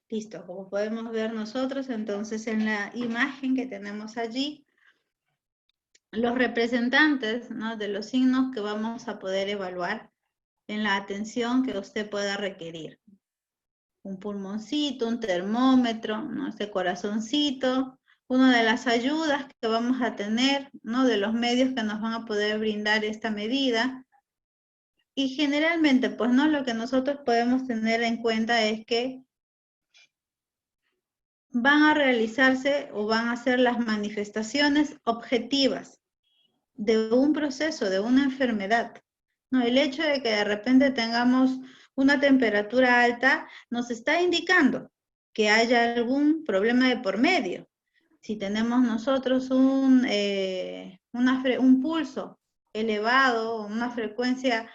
Listo, como podemos ver nosotros, entonces en la imagen que tenemos allí, los representantes, ¿no?, de los signos que vamos a poder evaluar en la atención que usted pueda requerir. Un pulmoncito, un termómetro, ¿no?, este corazoncito, una de las ayudas que vamos a tener, ¿no?, de los medios que nos van a poder brindar esta medida. Y generalmente, pues, ¿no?, lo que nosotros podemos tener en cuenta es que van a realizarse o van a ser las manifestaciones objetivas de un proceso, de una enfermedad. No, el hecho de que de repente tengamos una temperatura alta nos está indicando que haya algún problema de por medio. Si tenemos nosotros un pulso elevado, una frecuencia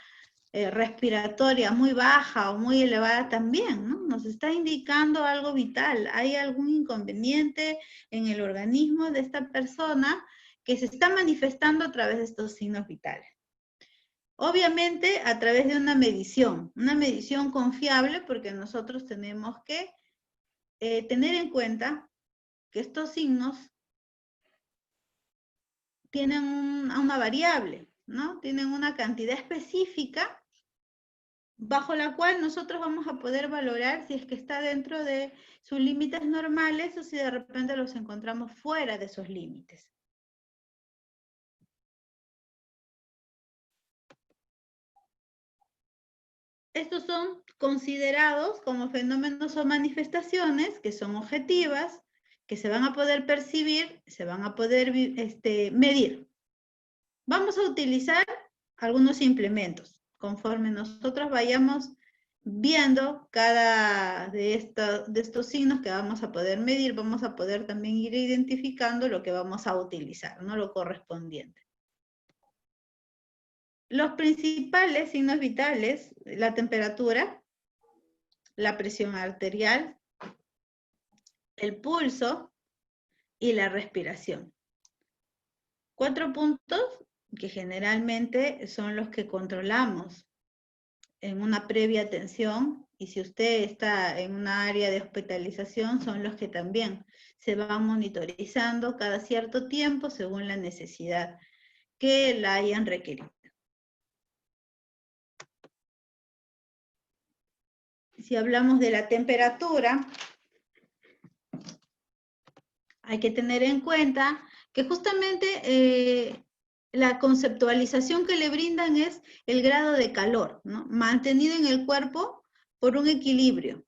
respiratoria muy baja o muy elevada también, ¿no?, nos está indicando algo vital. Hay algún inconveniente en el organismo de esta persona que se está manifestando a través de estos signos vitales. Obviamente a través de una medición confiable, porque nosotros tenemos que tener en cuenta que estos signos tienen una variable, ¿no?, tienen una cantidad específica bajo la cual nosotros vamos a poder valorar si es que está dentro de sus límites normales o si de repente los encontramos fuera de esos límites. Estos son considerados como fenómenos o manifestaciones que son objetivas, que se van a poder percibir, se van a poder medir. Vamos a utilizar algunos implementos. Conforme nosotros vayamos viendo cada de estos signos que vamos a poder medir, vamos a poder también ir identificando lo que vamos a utilizar, ¿no?, lo correspondiente. Los principales signos vitales: la temperatura, la presión arterial, el pulso y la respiración. 4 puntos que generalmente son los que controlamos en una previa atención, y si usted está en una área de hospitalización, son los que también se van monitorizando cada cierto tiempo según la necesidad que la hayan requerido. Si hablamos de la temperatura, hay que tener en cuenta que justamente la conceptualización que le brindan es el grado de calor, ¿no?, mantenido en el cuerpo por un equilibrio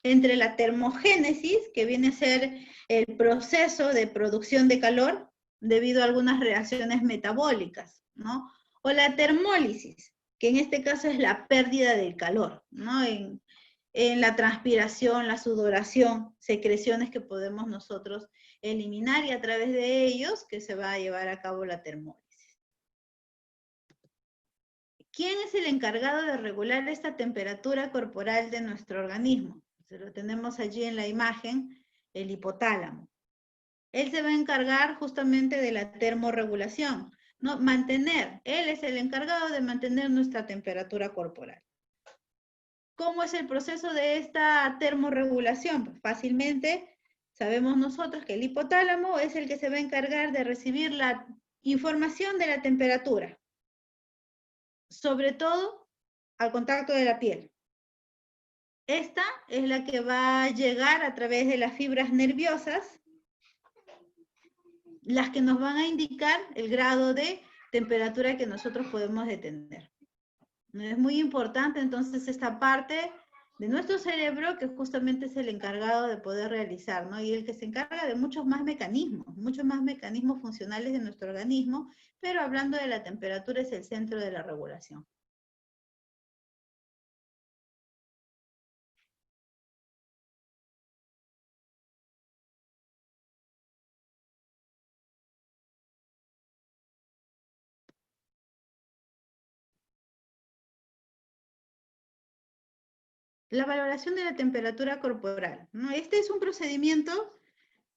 entre la termogénesis, que viene a ser el proceso de producción de calor debido a algunas reacciones metabólicas, ¿no?, o la termólisis, que en este caso es la pérdida del calor, ¿no?, en la transpiración, la sudoración, secreciones que podemos nosotros eliminar, y a través de ellos que se va a llevar a cabo la termólisis. ¿Quién es el encargado de regular esta temperatura corporal de nuestro organismo? Lo tenemos allí en la imagen, el hipotálamo. Él se va a encargar justamente de la termorregulación, ¿no?, él es el encargado de mantener nuestra temperatura corporal. ¿Cómo es el proceso de esta termorregulación? Pues fácilmente sabemos nosotros que el hipotálamo es el que se va a encargar de recibir la información de la temperatura, sobre todo al contacto de la piel. Esta es la que va a llegar a través de las fibras nerviosas, las que nos van a indicar el grado de temperatura que nosotros podemos detener. Es muy importante entonces esta parte de nuestro cerebro, que justamente es el encargado de poder realizar, ¿no?, y el que se encarga de muchos más mecanismos funcionales de nuestro organismo, pero hablando de la temperatura es el centro de la regulación. La valoración de la temperatura corporal, ¿no? Este es un procedimiento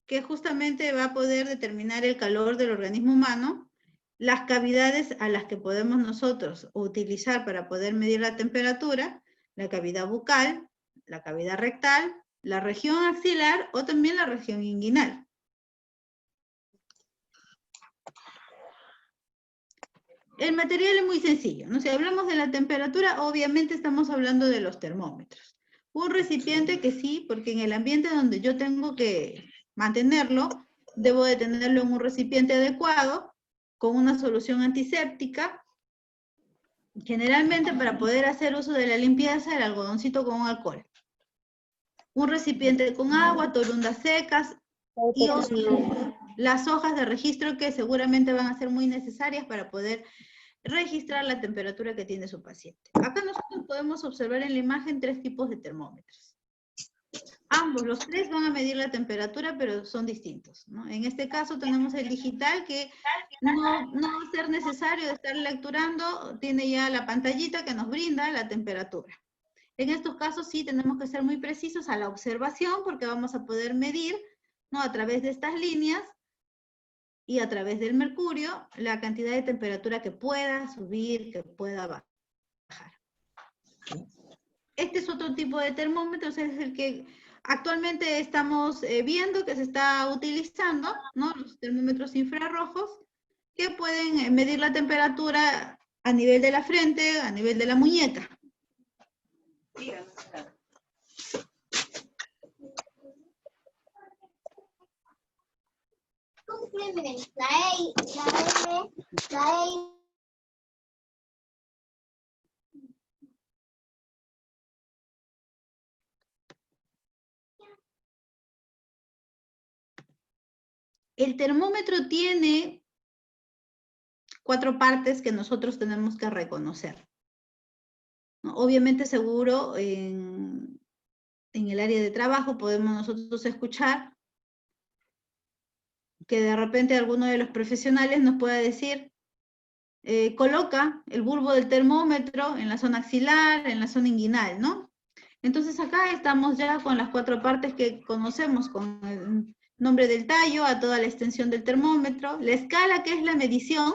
que justamente va a poder determinar el calor del organismo humano, las cavidades a las que podemos nosotros utilizar para poder medir la temperatura, la cavidad bucal, la cavidad rectal, la región axilar o también la región inguinal. El material es muy sencillo, ¿no? Si hablamos de la temperatura, obviamente estamos hablando de los termómetros. Un recipiente que sí, porque en el ambiente donde yo tengo que mantenerlo, debo de tenerlo en un recipiente adecuado, con una solución antiséptica. Generalmente para poder hacer uso de la limpieza, el algodoncito con alcohol. Un recipiente con agua, torundas secas y las hojas de registro que seguramente van a ser muy necesarias para poder registrar la temperatura que tiene su paciente. Acá nosotros podemos observar en la imagen 3 tipos de termómetros. Ambos, los 3 van a medir la temperatura, pero son distintos, ¿no? En este caso tenemos el digital que no va a ser necesario estar lecturando, tiene ya la pantallita que nos brinda la temperatura. En estos casos sí tenemos que ser muy precisos a la observación porque vamos a poder medir, ¿no? A través de estas líneas y a través del mercurio la cantidad de temperatura que pueda subir, que pueda bajar. Este es otro tipo de termómetros, es el que actualmente estamos viendo que se está utilizando, ¿no? Los termómetros infrarrojos que pueden medir la temperatura a nivel de la frente, a nivel de la muñeca. El termómetro tiene 4 partes que nosotros tenemos que reconocer. Obviamente seguro en el área de trabajo podemos nosotros escuchar que de repente alguno de los profesionales nos pueda decir, coloca el bulbo del termómetro en la zona axilar, en la zona inguinal, ¿no? Entonces acá estamos ya con las 4 partes que conocemos, con el nombre del tallo, a toda la extensión del termómetro, la escala que es la medición,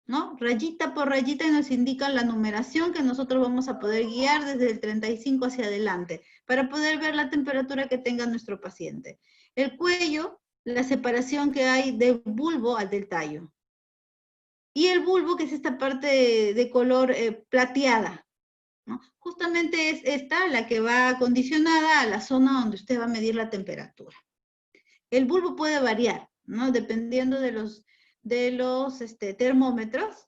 ¿no? Rayita por rayita y nos indican la numeración que nosotros vamos a poder guiar desde el 35 hacia adelante, para poder ver la temperatura que tenga nuestro paciente. El cuello, la separación que hay del bulbo al del tallo. Y el bulbo, que es esta parte de color plateada, ¿no? Justamente es esta la que va condicionada a la zona donde usted va a medir la temperatura. El bulbo puede variar, ¿no? Dependiendo de los termómetros,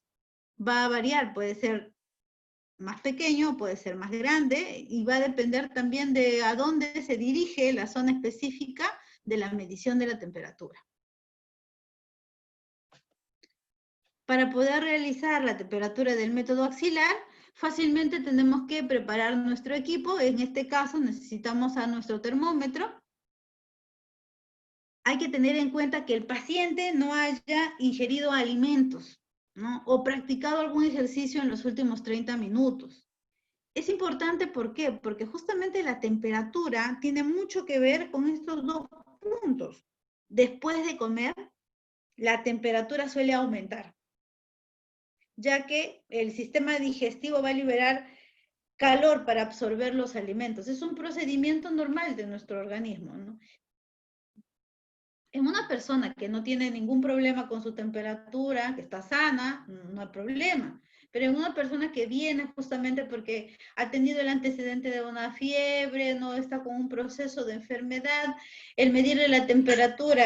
va a variar, puede ser más pequeño, puede ser más grande, y va a depender también de a dónde se dirige la zona específica de la medición de la temperatura. Para poder realizar la temperatura del método axilar, fácilmente tenemos que preparar nuestro equipo. En este caso necesitamos a nuestro termómetro. Hay que tener en cuenta que el paciente no haya ingerido alimentos, ¿no? O practicado algún ejercicio en los últimos 30 minutos. Es importante, ¿por qué? Porque justamente la temperatura tiene mucho que ver con estos 2 puntos. Después de comer, la temperatura suele aumentar, ya que el sistema digestivo va a liberar calor para absorber los alimentos. Es un procedimiento normal de nuestro organismo, ¿no? En una persona que no tiene ningún problema con su temperatura, que está sana, no hay problema. Pero en una persona que viene justamente porque ha tenido el antecedente de una fiebre, no está con un proceso de enfermedad, el medirle la temperatura,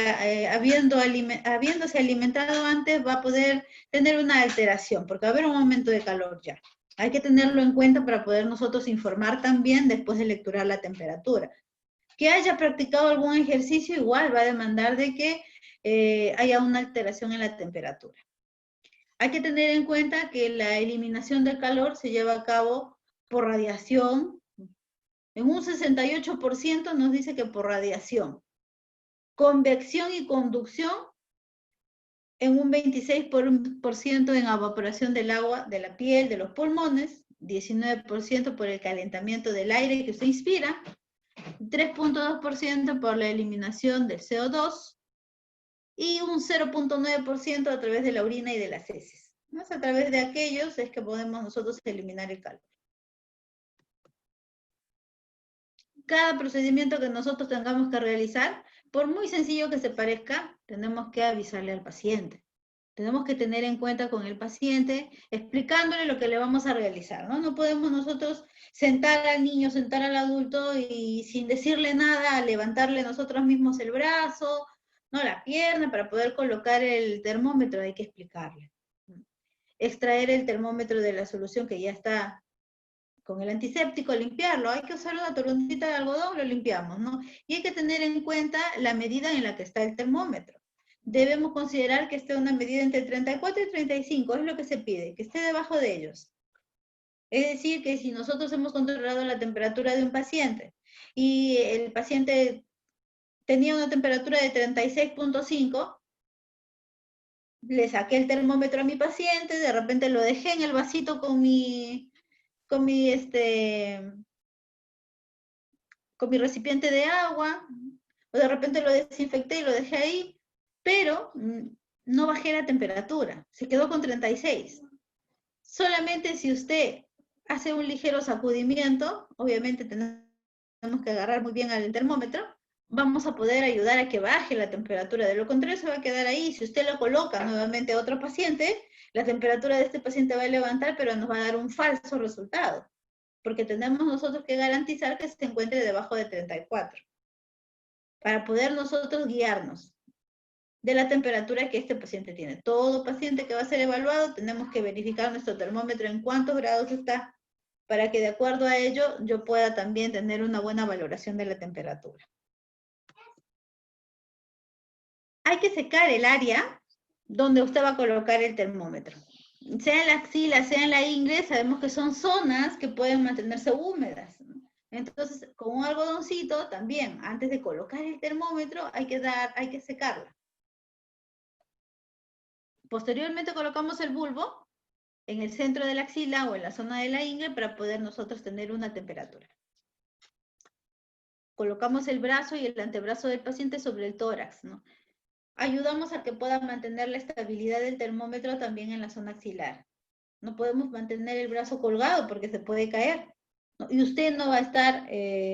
habiéndose alimentado antes, va a poder tener una alteración, porque va a haber un aumento de calor ya. Hay que tenerlo en cuenta para poder nosotros informar también después de lecturar la temperatura. Que haya practicado algún ejercicio igual va a demandar de que haya una alteración en la temperatura. Hay que tener en cuenta que la eliminación del calor se lleva a cabo por radiación. En un 68% nos dice que por radiación. Convección y conducción en un 26% en evaporación del agua de la piel, de los pulmones, 19% por el calentamiento del aire que usted inspira, 3.2% por la eliminación del CO2 y un 0.9% a través de la orina y de las heces. ¿No? A través de aquellos es que podemos nosotros eliminar el calor. cada procedimiento que nosotros tengamos que realizar, por muy sencillo que se parezca, tenemos que avisarle al paciente. Tenemos que tener en cuenta con el paciente, explicándole lo que le vamos a realizar, ¿no? No podemos nosotros sentar al niño, sentar al adulto y sin decirle nada, levantarle nosotros mismos el brazo, no la pierna, para poder colocar el termómetro, hay que explicarle. Extraer el termómetro de la solución que ya está con el antiséptico, limpiarlo. Hay que usar una toronjita de algodón, lo limpiamos, ¿no? Y hay que tener en cuenta la medida en la que está el termómetro. Debemos considerar que esté una medida entre 34 y 35, es lo que se pide, que esté debajo de ellos. Es decir, que si nosotros hemos controlado la temperatura de un paciente y el paciente tenía una temperatura de 36.5, le saqué el termómetro a mi paciente, de repente lo dejé en el vasito con mi recipiente de agua, o de repente lo desinfecté y lo dejé ahí, pero no bajé la temperatura, se quedó con 36. Solamente si usted hace un ligero sacudimiento, obviamente tenemos que agarrar muy bien al termómetro, vamos a poder ayudar a que baje la temperatura. De lo contrario, se va a quedar ahí. Si usted lo coloca nuevamente a otro paciente, la temperatura de este paciente va a levantar, pero nos va a dar un falso resultado, porque tenemos nosotros que garantizar que se encuentre debajo de 34, para poder nosotros guiarnos de la temperatura que este paciente tiene. Todo paciente que va a ser evaluado, tenemos que verificar nuestro termómetro en cuántos grados está, para que de acuerdo a ello yo pueda también tener una buena valoración de la temperatura. Hay que secar el área donde usted va a colocar el termómetro. Sea en la axila, sea en la ingle, sabemos que son zonas que pueden mantenerse húmedas. Entonces, con un algodoncito también, antes de colocar el termómetro, hay que secarla. Posteriormente colocamos el bulbo en el centro de la axila o en la zona de la ingle para poder nosotros tener una temperatura. Colocamos el brazo y el antebrazo del paciente sobre el tórax, ¿no? Ayudamos a que pueda mantener la estabilidad del termómetro también en la zona axilar. No podemos mantener el brazo colgado porque se puede caer, ¿no? Y usted no va a estar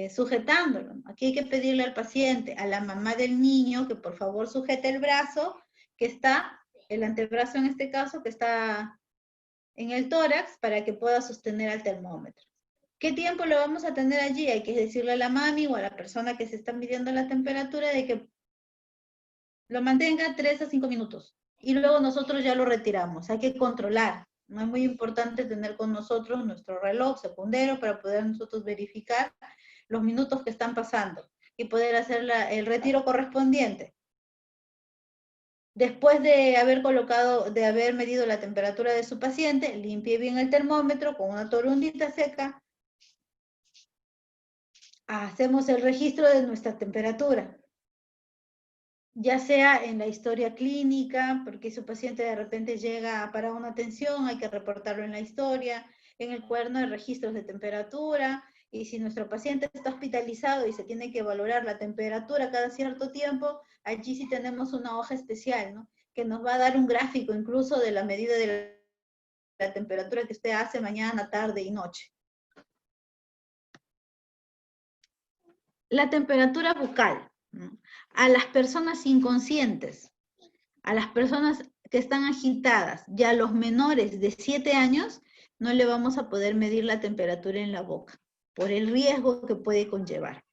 sujetándolo. Aquí hay que pedirle al paciente, a la mamá del niño, que por favor sujete el brazo, que está, el antebrazo en este caso, que está en el tórax, para que pueda sostener al termómetro. ¿Qué tiempo lo vamos a tener allí? Hay que decirle a la mami o a la persona que se está midiendo la temperatura de que lo mantenga 3 a 5 minutos. Y luego nosotros ya lo retiramos. Hay que controlar. No es muy importante tener con nosotros nuestro reloj secundero para poder nosotros verificar los minutos que están pasando y poder hacer el retiro correspondiente. Después de haber medido la temperatura de su paciente, limpie bien el termómetro con una toronjita seca. Hacemos el registro de nuestra temperatura, ya sea en la historia clínica, porque su paciente de repente llega para una atención, hay que reportarlo en la historia, en el cuaderno de registros de temperatura, y si nuestro paciente está hospitalizado y se tiene que valorar la temperatura cada cierto tiempo, allí sí tenemos una hoja especial, ¿no? Que nos va a dar un gráfico incluso de la medida de la temperatura que usted hace mañana, tarde y noche. La temperatura bucal. A las personas inconscientes, a las personas que están agitadas, y a los menores de 7 años, no le vamos a poder medir la temperatura en la boca, por el riesgo que puede conllevar.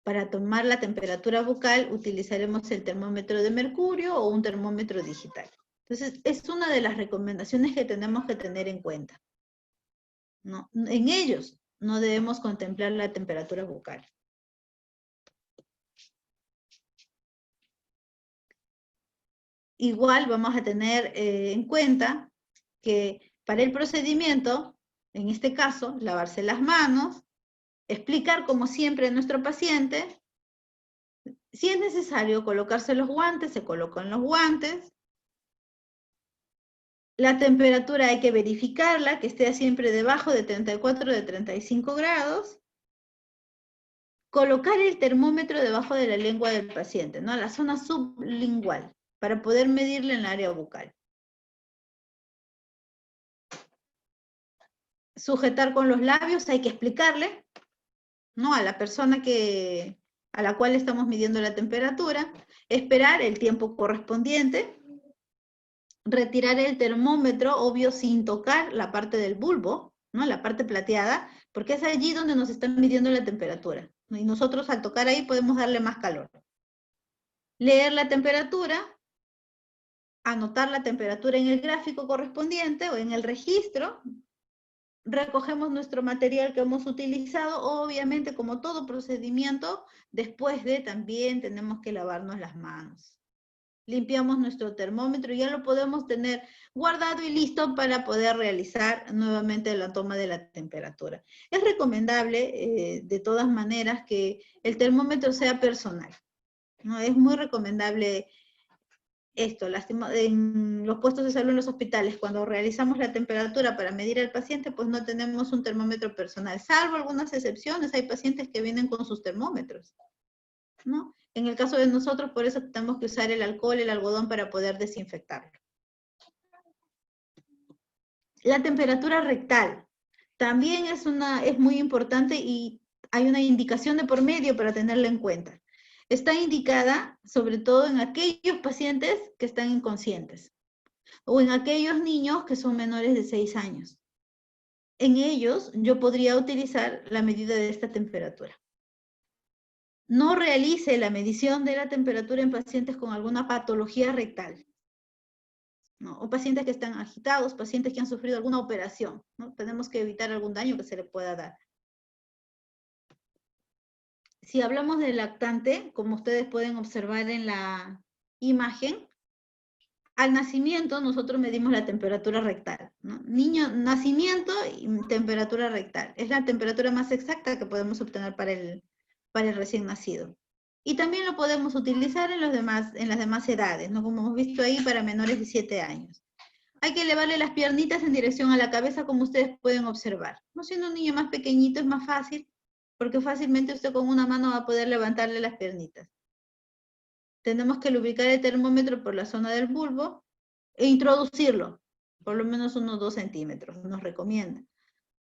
Para tomar la temperatura bucal utilizaremos el termómetro de mercurio o un termómetro digital. Entonces, es una de las recomendaciones que tenemos que tener en cuenta, ¿no? En ellos no debemos contemplar la temperatura bucal. Igual vamos a tener en cuenta que para el procedimiento, en este caso, lavarse las manos, explicar como siempre a nuestro paciente, si es necesario colocarse los guantes, se colocan los guantes. La temperatura hay que verificarla, que esté siempre debajo de 34, de 35 grados. Colocar el termómetro debajo de la lengua del paciente, ¿no? La zona sublingual, para poder medirle en el área bucal. Sujetar con los labios, hay que explicarle ¿no? A la persona a la cual estamos midiendo la temperatura, esperar el tiempo correspondiente, retirar el termómetro, obvio, sin tocar la parte del bulbo, ¿no? La parte plateada, porque es allí donde nos están midiendo la temperatura, ¿no? Y nosotros al tocar ahí podemos darle más calor. Leer la temperatura, anotar la temperatura en el gráfico correspondiente o en el registro, recogemos nuestro material que hemos utilizado, obviamente como todo procedimiento, después de también tenemos que lavarnos las manos. Limpiamos nuestro termómetro y ya lo podemos tener guardado y listo para poder realizar nuevamente la toma de la temperatura. Es recomendable, de todas maneras, que el termómetro sea personal, ¿no? Es muy recomendable esto, en los puestos de salud en los hospitales, cuando realizamos la temperatura para medir al paciente, pues no tenemos un termómetro personal, salvo algunas excepciones, hay pacientes que vienen con sus termómetros, ¿no? En el caso de nosotros, por eso tenemos que usar el alcohol, el algodón para poder desinfectarlo. La temperatura rectal también es muy importante y hay una indicación de por medio para tenerla en cuenta. Está indicada sobre todo en aquellos pacientes que están inconscientes o en aquellos niños que son menores de 6 años. En ellos yo podría utilizar la medida de esta temperatura. No realice la medición de la temperatura en pacientes con alguna patología rectal, ¿no? O pacientes que están agitados, pacientes que han sufrido alguna operación, ¿no? Tenemos que evitar algún daño que se le pueda dar. Si hablamos del lactante, como ustedes pueden observar en la imagen, al nacimiento nosotros medimos la temperatura rectal, ¿no? Nacimiento y temperatura rectal. Es la temperatura más exacta que podemos obtener para el recién nacido. Y también lo podemos utilizar en las demás edades, ¿no? Como hemos visto ahí, para menores de 7 años. Hay que elevarle las piernitas en dirección a la cabeza, como ustedes pueden observar. No siendo un niño más pequeñito es más fácil, porque fácilmente usted con una mano va a poder levantarle las piernitas. Tenemos que lubricar el termómetro por la zona del bulbo e introducirlo, por lo menos unos 2 centímetros, nos recomienda.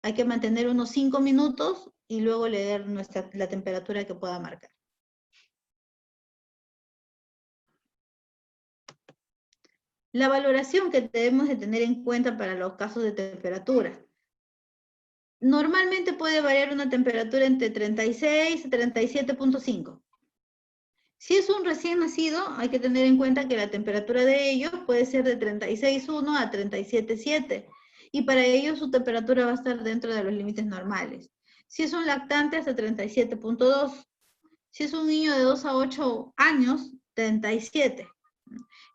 Hay que mantener unos 5 minutos y luego leer la temperatura que pueda marcar. La valoración que debemos de tener en cuenta para los casos de temperatura. Normalmente puede variar una temperatura entre 36 y 37.5. Si es un recién nacido, hay que tener en cuenta que la temperatura de ellos puede ser de 36.1 a 37.7. Y para ellos su temperatura va a estar dentro de los límites normales. Si es un lactante, hasta 37.2. Si es un niño de 2 a 8 años, 37.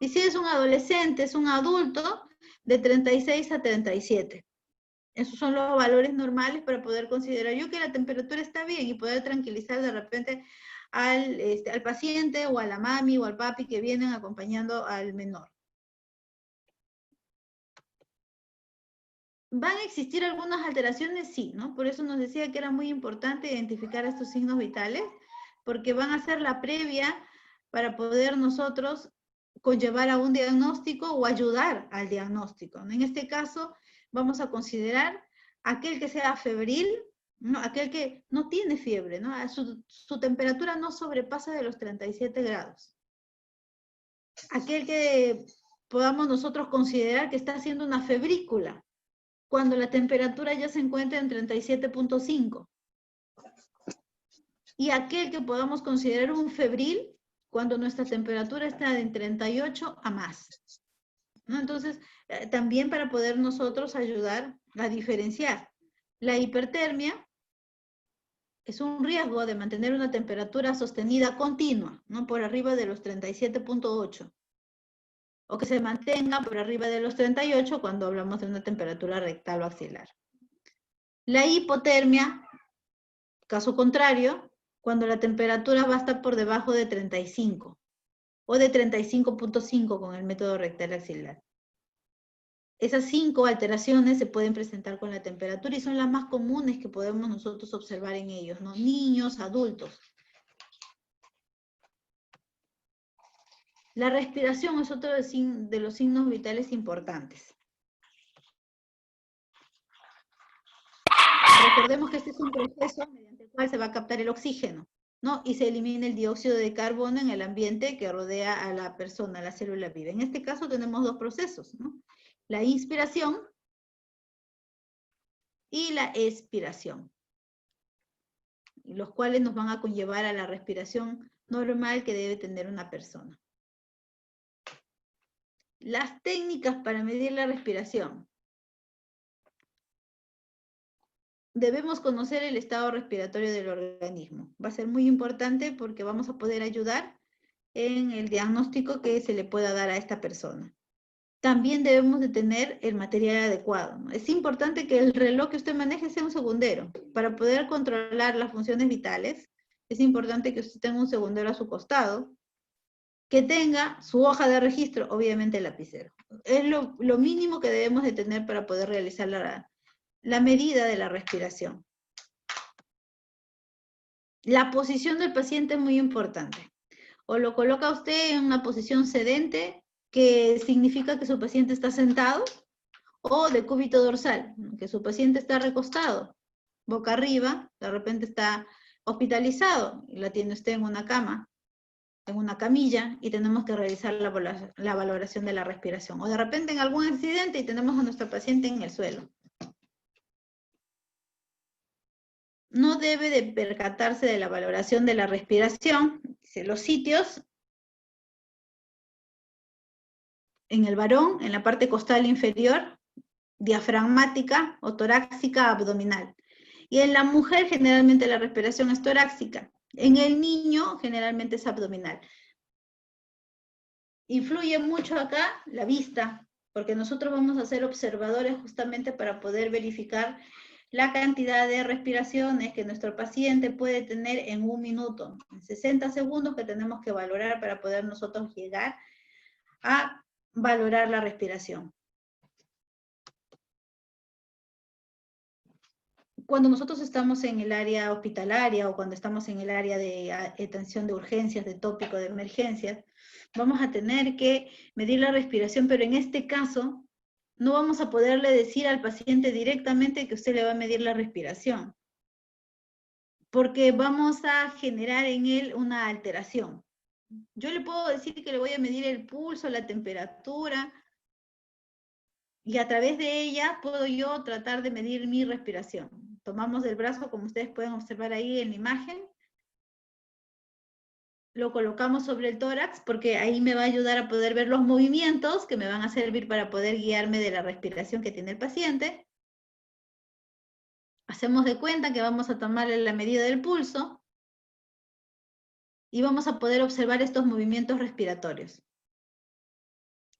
Y si es un adolescente, es un adulto, de 36 a 37. Esos son los valores normales para poder considerar yo que la temperatura está bien y poder tranquilizar de repente al paciente o a la mami o al papi que vienen acompañando al menor. ¿Van a existir algunas alteraciones? Sí, ¿no? Por eso nos decía que era muy importante identificar estos signos vitales, porque van a ser la previa para poder nosotros conllevar a un diagnóstico o ayudar al diagnóstico, ¿no? En este caso, vamos a considerar aquel que sea febril, ¿no? Aquel que no tiene fiebre, ¿no? Su temperatura no sobrepasa de los 37 grados. Aquel que podamos nosotros considerar que está haciendo una febrícula, cuando la temperatura ya se encuentra en 37.5. Y aquel que podamos considerar un febril, cuando nuestra temperatura está en 38 a más, ¿no? Entonces, también para poder nosotros ayudar a diferenciar. La hipertermia es un riesgo de mantener una temperatura sostenida continua, ¿no? Por arriba de los 37.8. O que se mantenga por arriba de los 38 cuando hablamos de una temperatura rectal o axilar. La hipotermia, caso contrario, cuando la temperatura va a estar por debajo de 35 o de 35.5 con el método rectal axilar. Esas 5 alteraciones se pueden presentar con la temperatura y son las más comunes que podemos nosotros observar en ellos, ¿no? Niños, adultos. La respiración es otro de los signos vitales importantes. Recordemos que este es un proceso mediante el cual se va a captar el oxígeno, ¿no? Y se elimina el dióxido de carbono en el ambiente que rodea a la persona, a la célula viva. En este caso tenemos dos procesos, ¿no? La inspiración y la expiración, los cuales nos van a conllevar a la respiración normal que debe tener una persona. Las técnicas para medir la respiración. Debemos conocer el estado respiratorio del organismo. Va a ser muy importante porque vamos a poder ayudar en el diagnóstico que se le pueda dar a esta persona. También debemos de tener el material adecuado, ¿no? Es importante que el reloj que usted maneje sea un segundero. Para poder controlar las funciones vitales, es importante que usted tenga un segundero a su costado, que tenga su hoja de registro, obviamente el lapicero. Es lo mínimo que debemos de tener para poder realizar la medida de la respiración. La posición del paciente es muy importante. O lo coloca usted en una posición sedente, que significa que su paciente está sentado, o de cúbito dorsal, que su paciente está recostado, boca arriba, de repente está hospitalizado, y la tiene usted en una cama, en una camilla, y tenemos que realizar la valoración de la respiración. O de repente en algún accidente y tenemos a nuestro paciente en el suelo. No debe de percatarse de la valoración de la respiración. Los sitios en el varón, en la parte costal inferior, diafragmática o torácica abdominal. Y en la mujer generalmente la respiración es torácica. En el niño generalmente es abdominal. Influye mucho acá la vista, porque nosotros vamos a ser observadores justamente para poder verificar la cantidad de respiraciones que nuestro paciente puede tener en un minuto, en 60 segundos que tenemos que valorar para poder nosotros llegar a valorar la respiración. Cuando nosotros estamos en el área hospitalaria o cuando estamos en el área de atención de urgencias, de tópico, de emergencias, vamos a tener que medir la respiración, pero en este caso no vamos a poderle decir al paciente directamente que usted le va a medir la respiración, porque vamos a generar en él una alteración. Yo le puedo decir que le voy a medir el pulso, la temperatura, y a través de ella puedo yo tratar de medir mi respiración. Tomamos el brazo, como ustedes pueden observar ahí en la imagen, lo colocamos sobre el tórax porque ahí me va a ayudar a poder ver los movimientos que me van a servir para poder guiarme de la respiración que tiene el paciente. Hacemos de cuenta que vamos a tomarle la medida del pulso y vamos a poder observar estos movimientos respiratorios.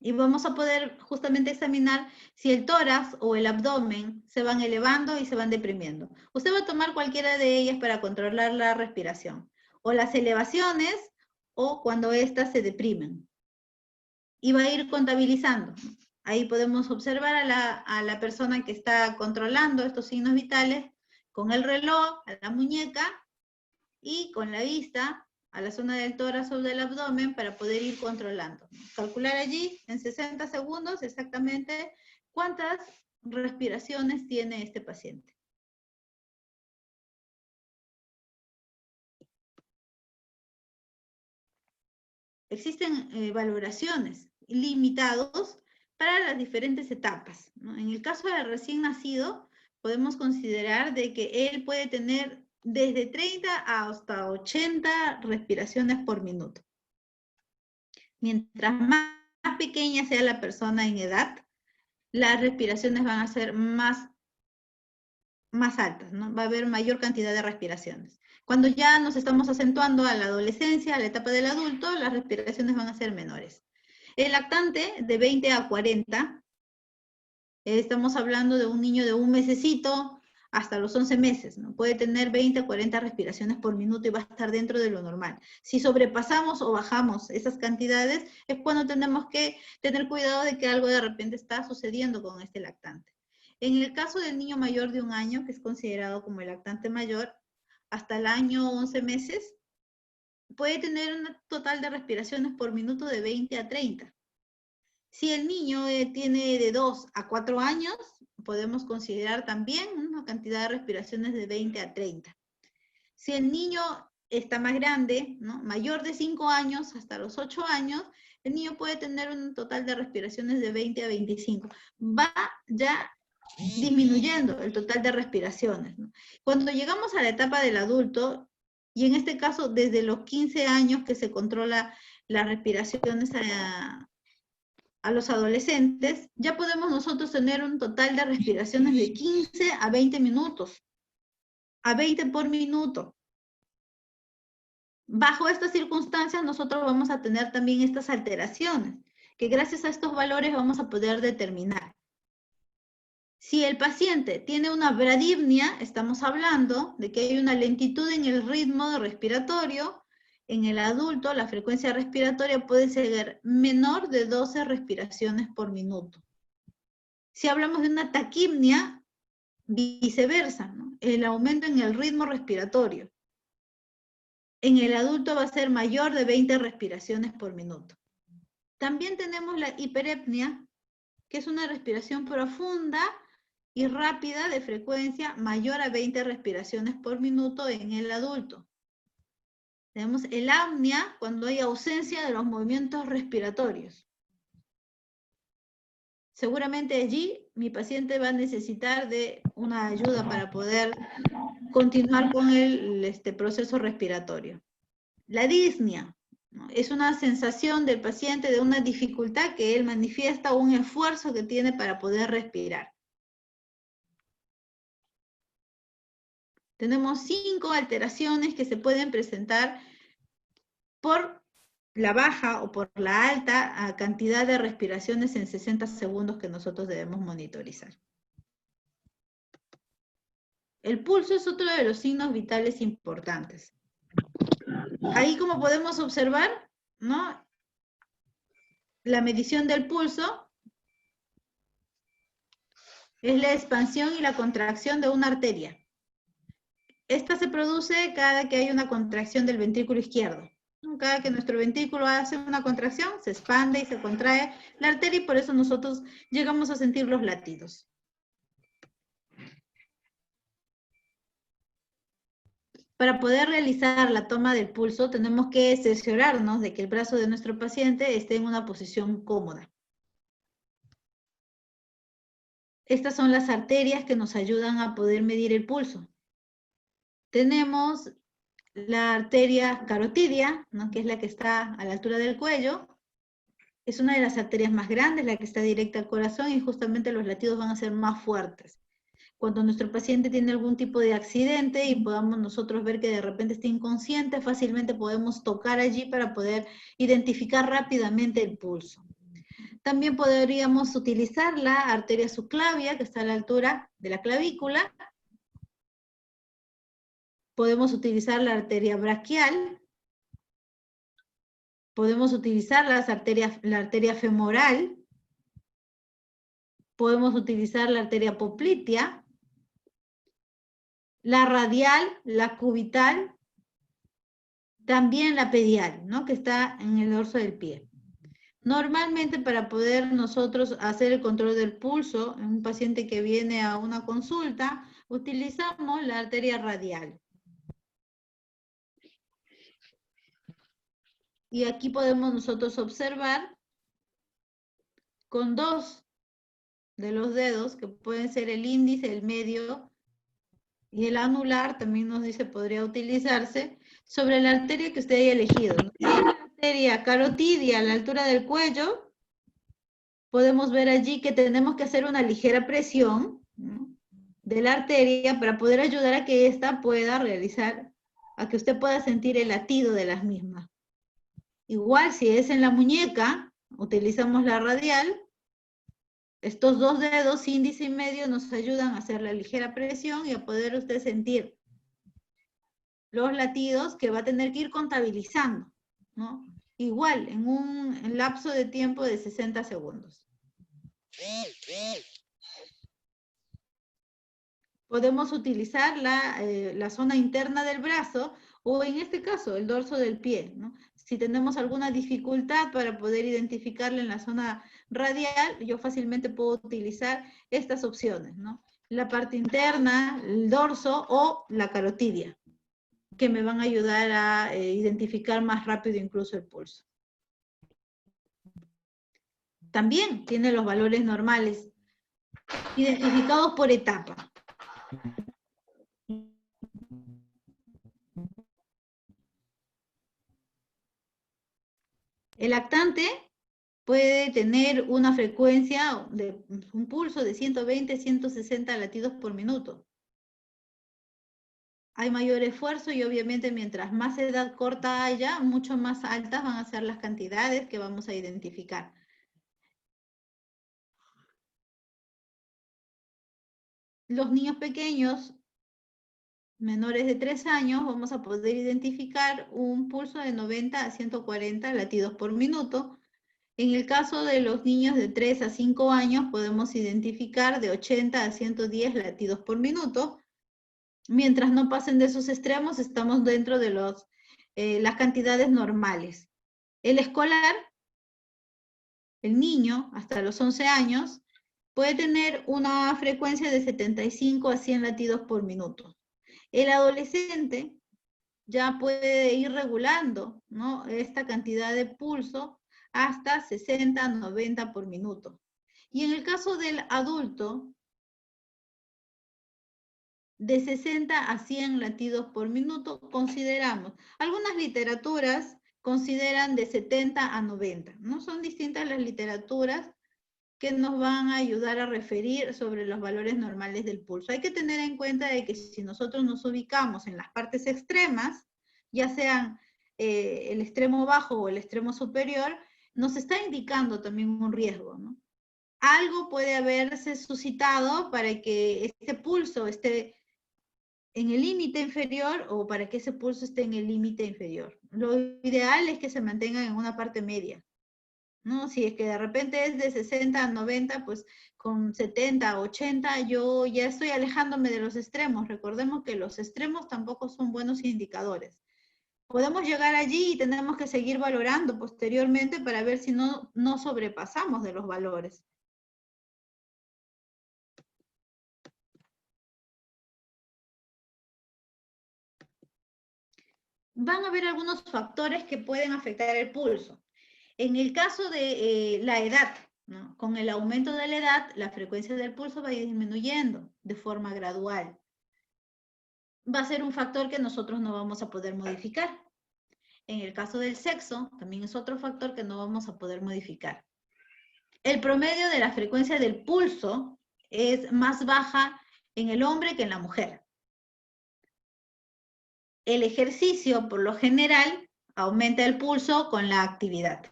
Y vamos a poder justamente examinar si el tórax o el abdomen se van elevando y se van deprimiendo. Usted va a tomar cualquiera de ellas para controlar la respiración, o las elevaciones o cuando éstas se deprimen. Y va a ir contabilizando. Ahí podemos observar a la persona que está controlando estos signos vitales con el reloj, a la muñeca y con la vista a la zona del tórax o del abdomen para poder ir controlando. Calcular allí en 60 segundos exactamente cuántas respiraciones tiene este paciente. Existen valoraciones limitados para las diferentes etapas, ¿no? En el caso del recién nacido, podemos considerar de que él puede tener desde 30 hasta 80 respiraciones por minuto. Mientras más pequeña sea la persona en edad, las respiraciones van a ser más altas, ¿no? Va a haber mayor cantidad de respiraciones. Cuando ya nos estamos acentuando a la adolescencia, a la etapa del adulto, las respiraciones van a ser menores. El lactante de 20 a 40, estamos hablando de un niño de un mesecito hasta los 11 meses, ¿no? Puede tener 20 a 40 respiraciones por minuto y va a estar dentro de lo normal. Si sobrepasamos o bajamos esas cantidades, es cuando tenemos que tener cuidado de que algo de repente está sucediendo con este lactante. En el caso del niño mayor de 1 año, que es considerado como el lactante mayor, hasta el año 11 meses, puede tener un total de respiraciones por minuto de 20 a 30. Si el niño tiene de 2 a 4 años, podemos considerar también una cantidad de respiraciones de 20 a 30. Si el niño está más grande, ¿no? Mayor de 5 años hasta los 8 años, el niño puede tener un total de respiraciones de 20 a 25. Va ya disminuyendo el total de respiraciones, ¿no? Cuando llegamos a la etapa del adulto, y en este caso desde los 15 años que se controla las respiraciones a los adolescentes, ya podemos nosotros tener un total de respiraciones de 15 a 20 minutos, a 20 por minuto. Bajo estas circunstancias nosotros vamos a tener también estas alteraciones, que gracias a estos valores vamos a poder determinar. Si el paciente tiene una bradipnia, estamos hablando de que hay una lentitud en el ritmo respiratorio. En el adulto, la frecuencia respiratoria puede ser menor de 12 respiraciones por minuto. Si hablamos de una taquipnia, viceversa, ¿no? El aumento en el ritmo respiratorio. En el adulto va a ser mayor de 20 respiraciones por minuto. También tenemos la hiperepnia, que es una respiración profunda y rápida de frecuencia mayor a 20 respiraciones por minuto en el adulto. Tenemos el apnea cuando hay ausencia de los movimientos respiratorios. Seguramente allí mi paciente va a necesitar de una ayuda para poder continuar con el proceso respiratorio. La disnea, ¿no? Es una sensación del paciente de una dificultad que él manifiesta, un esfuerzo que tiene para poder respirar. Tenemos 5 alteraciones que se pueden presentar por la baja o por la alta cantidad de respiraciones en 60 segundos que nosotros debemos monitorizar. El pulso es otro de los signos vitales importantes. Ahí, como podemos observar, ¿no? La medición del pulso es la expansión y la contracción de una arteria. Esta se produce cada que hay una contracción del ventrículo izquierdo. Cada que nuestro ventrículo hace una contracción, se expande y se contrae la arteria y por eso nosotros llegamos a sentir los latidos. Para poder realizar la toma del pulso, tenemos que cerciorarnos de que el brazo de nuestro paciente esté en una posición cómoda. Estas son las arterias que nos ayudan a poder medir el pulso. Tenemos la arteria carotidia, ¿no? Que es la que está a la altura del cuello. Es una de las arterias más grandes, la que está directa al corazón, y justamente los latidos van a ser más fuertes. Cuando nuestro paciente tiene algún tipo de accidente y podamos nosotros ver que de repente está inconsciente, fácilmente podemos tocar allí para poder identificar rápidamente el pulso. También podríamos utilizar la arteria subclavia, que está a la altura de la clavícula. Podemos utilizar la arteria braquial. Podemos utilizar la arteria femoral. Podemos utilizar la arteria poplitea. La radial, la cubital. También la pedial, ¿no? Que está en el dorso del pie. Normalmente, para poder nosotros hacer el control del pulso en un paciente que viene a una consulta, utilizamos la arteria radial. Y aquí podemos nosotros observar con 2 de los dedos, que pueden ser el índice, el medio y el anular, también nos dice podría utilizarse, sobre la arteria que usted haya elegido. La arteria carotidia a la altura del cuello, podemos ver allí que tenemos que hacer una ligera presión, ¿no? De la arteria para poder ayudar a que ésta pueda realizar, a que usted pueda sentir el latido de las mismas. Igual si es en la muñeca, utilizamos la radial. Estos 2 dedos, índice y medio, nos ayudan a hacer la ligera presión y a poder usted sentir los latidos que va a tener que ir contabilizando, ¿no? Igual, en un lapso de tiempo de 60 segundos. Podemos utilizar la zona interna del brazo, o en este caso, el dorso del pie, ¿no? Si tenemos alguna dificultad para poder identificarla en la zona radial, yo fácilmente puedo utilizar estas opciones, ¿no? La parte interna, el dorso o la carotidia, que me van a ayudar a identificar más rápido incluso el pulso. También tiene los valores normales, identificados por etapa. El lactante puede tener una frecuencia de un pulso de 120, 160 latidos por minuto. Hay mayor esfuerzo y obviamente mientras más edad corta haya, mucho más altas van a ser las cantidades que vamos a identificar. Los niños pequeños, menores de 3 años, vamos a poder identificar un pulso de 90 a 140 latidos por minuto. En el caso de los niños de 3 a 5 años, podemos identificar de 80 a 110 latidos por minuto. Mientras no pasen de esos extremos, estamos dentro de las cantidades normales. El escolar, el niño, hasta los 11 años, puede tener una frecuencia de 75 a 100 latidos por minuto. El adolescente ya puede ir regulando, ¿no?, esta cantidad de pulso hasta 60 a 90 por minuto. Y en el caso del adulto, de 60 a 100 latidos por minuto, consideramos. Algunas literaturas consideran de 70 a 90, ¿no? Son distintas las literaturas que nos van a ayudar a referir sobre los valores normales del pulso. Hay que tener en cuenta de que si nosotros nos ubicamos en las partes extremas, ya sean el extremo bajo o el extremo superior, nos está indicando también un riesgo, ¿no? Algo puede haberse suscitado para que este pulso esté en el límite inferior o para que ese pulso esté en el límite inferior. Lo ideal es que se mantengan en una parte media, ¿no? Si es que de repente es de 60 a 90, pues con 70 a 80 yo ya estoy alejándome de los extremos. Recordemos que los extremos tampoco son buenos indicadores. Podemos llegar allí y tenemos que seguir valorando posteriormente para ver si no sobrepasamos de los valores. Van a haber algunos factores que pueden afectar el pulso. En el caso de la edad, ¿no?, con el aumento de la edad, la frecuencia del pulso va a ir disminuyendo de forma gradual. Va a ser un factor que nosotros no vamos a poder modificar. En el caso del sexo, también es otro factor que no vamos a poder modificar. El promedio de la frecuencia del pulso es más baja en el hombre que en la mujer. El ejercicio, por lo general, aumenta el pulso con la actividad.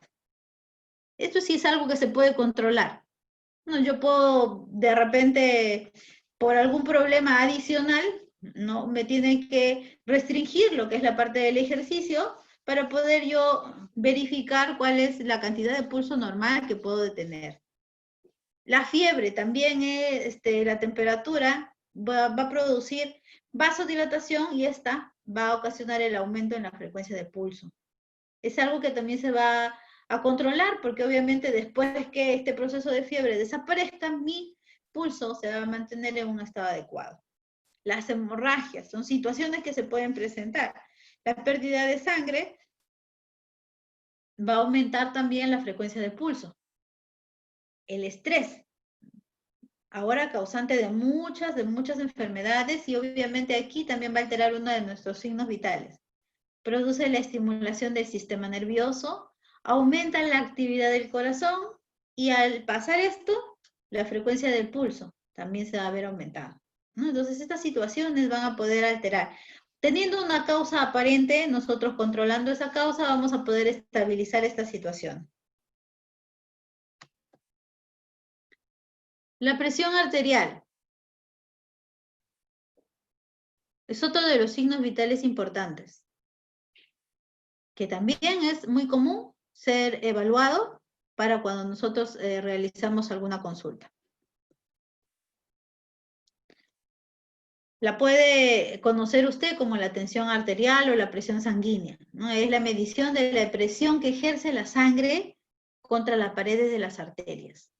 Esto sí es algo que se puede controlar. No, yo puedo, de repente, por algún problema adicional, ¿no?, me tienen que restringir lo que es la parte del ejercicio para poder yo verificar cuál es la cantidad de pulso normal que puedo tener. La fiebre también, la temperatura va a producir vasodilatación y esta va a ocasionar el aumento en la frecuencia de pulso. Es algo que también se va a controlar, porque obviamente después de que este proceso de fiebre desaparezca, mi pulso se va a mantener en un estado adecuado. Las hemorragias son situaciones que se pueden presentar. La pérdida de sangre va a aumentar también la frecuencia de pulso. El estrés, ahora causante de muchas enfermedades, y obviamente aquí también va a alterar uno de nuestros signos vitales. Produce la estimulación del sistema nervioso, aumenta la actividad del corazón y al pasar esto, la frecuencia del pulso también se va a ver aumentada, ¿no? Entonces estas situaciones van a poder alterar. Teniendo una causa aparente, nosotros controlando esa causa vamos a poder estabilizar esta situación. La presión arterial es otro de los signos vitales importantes, que también es muy común ser evaluado para cuando nosotros realizamos alguna consulta. La puede conocer usted como la tensión arterial o la presión sanguínea, ¿no? Es la medición de la presión que ejerce la sangre contra las paredes de las arterias